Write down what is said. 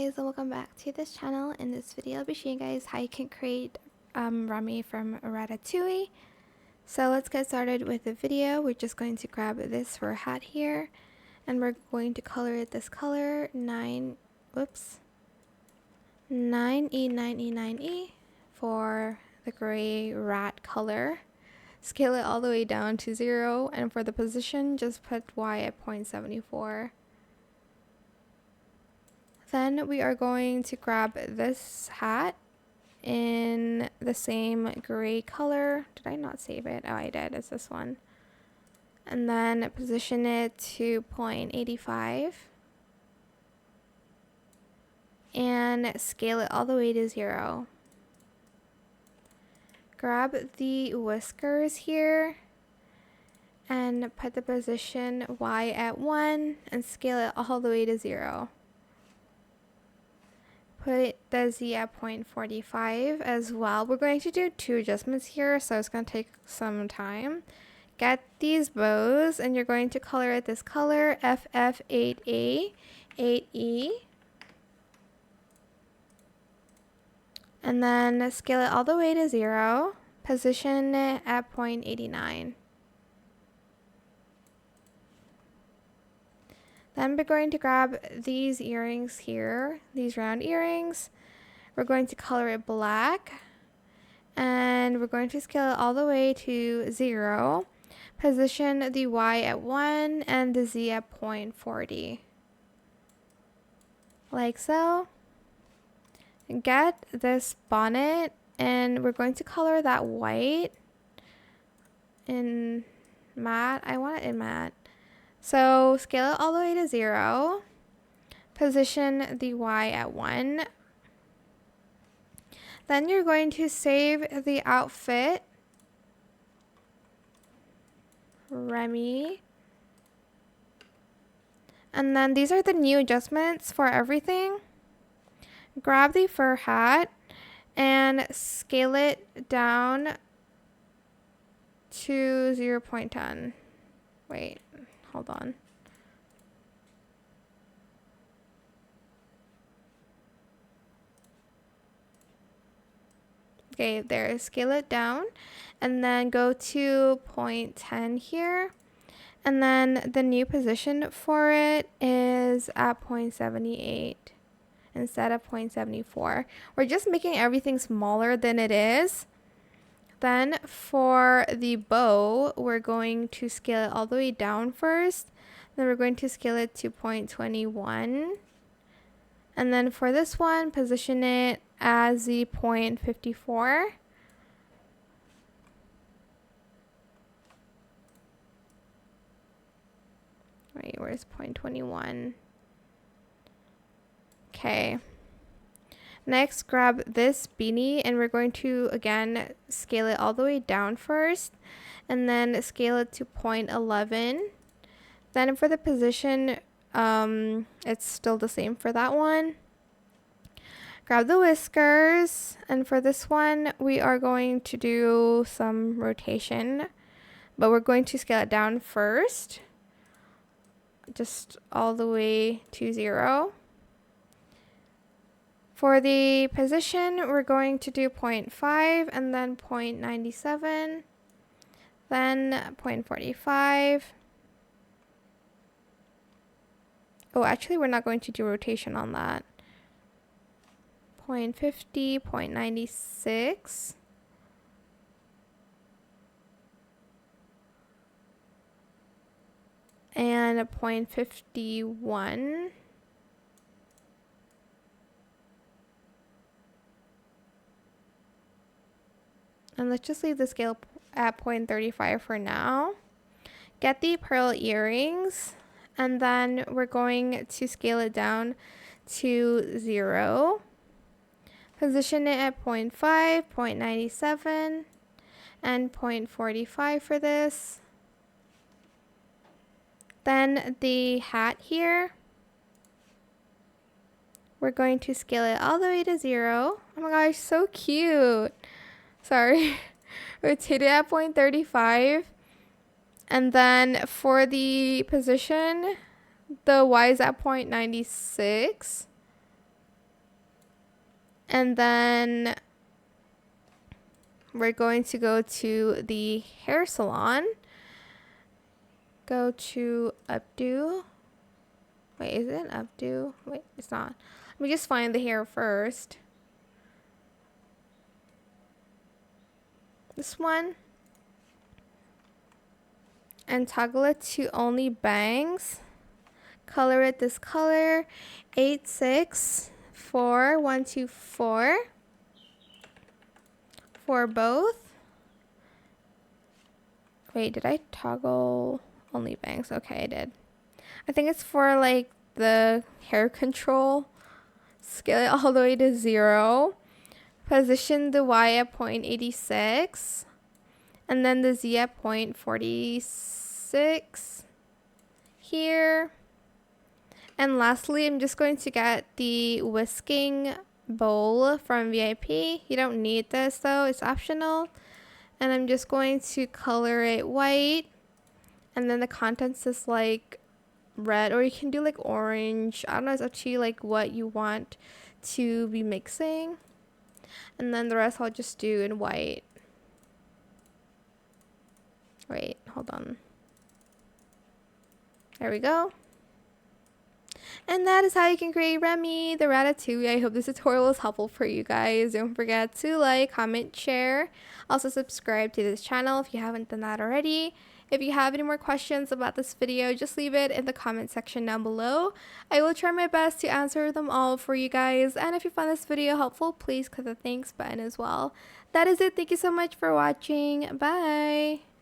guys, and welcome back to this channel. In this video I'll be showing you guys how you can create runway from Ratatouille. So let's get started with the video. We're just going to grab this for a hat here, and we're going to color it this color 9E9E9E for the gray rat color. Scale it all the way down to 0, and for the position just put Y at 0.74. Then we are going to grab this hat in the same gray color. Did I not save it? Oh, I did. It's this one. And then position it to 0.85 and scale it all the way to 0. Grab the whiskers here and put the position Y at 1 and scale it all the way to 0. Put the Z at 0.45 as well. We're going to do 2 adjustments here, so it's going to take some time. Get these bows, and you're going to color it this color, FF8A, 8E. And then scale it all the way to 0. Position it at 0.89. Then we're going to grab these earrings here, these round earrings. We're going to color it black, and we're going to scale it all the way to 0. Position the Y at 1 and the Z at 0.40. Like so. Get this bonnet, and we're going to color that white in matte. I want it in matte. So scale it all the way to 0. Position the Y at 1. Then you're going to save the outfit. Remy. And then these are the new adjustments for everything. Grab the fur hat and scale it down to 0.10. Wait. Hold on. Okay, there. Scale it down, and then go to 0.10 here, and then the new position for it is at 0.78 instead of 0.74. We're just making everything smaller than it is. Then for the bow, we're going to scale it all the way down first. Then we're going to scale it to 0.21. And then for this one, position it as the 0.54. Wait, where's 0.21? Okay. Next, grab this beanie, and we're going to, again, scale it all the way down first, and then scale it to 0.11. Then for the position, it's still the same for that one. Grab the whiskers, and for this one, we are going to do some rotation, but we're going to scale it down first, just all the way to 0. For the position, we're going to do 0.5 and then 0.97, then 0.45. Oh, actually, we're not going to do rotation on that. 0.50, 0.96. And a 0.51. And let's just leave the scale at 0.35 for now. Get the pearl earrings, and then we're going to scale it down to 0. Position it at 0.5, 0.97, and 0.45 for this. Then the hat here, we're going to scale it all the way to 0. Oh my gosh, so cute. Sorry. Rotate it at 0.35. And then for the position, the Y is at 0.96. And then we're going to go to the hair salon. Go to updo. Wait, is it an updo? Wait, it's not. Let me just find the hair first. This one. And toggle it to only bangs. Color it this color. 864124 for both. Wait, did I toggle only bangs? Okay, I did. I think it's for like the hair control. Scale it all the way to 0. Position the Y at 0.86. And then the Z at 0.46 here. And lastly, I'm just going to get the whisking bowl from VIP. You don't need this though, it's optional. And I'm just going to color it white. And then the contents is like red, or you can do like orange. I don't know, it's up to you like what you want to be mixing. And then the rest I'll just do in white. Wait, hold on. There we go. And that is how you can create Remy the Ratatouille. I hope this tutorial was helpful for you guys. Don't forget to like, comment, share. Also subscribe to this channel if you haven't done that already. If you have any more questions about this video, just leave it in the comment section down below. I will try my best to answer them all for you guys. And if you found this video helpful, please click the thanks button as well. That is it. Thank you so much for watching. Bye.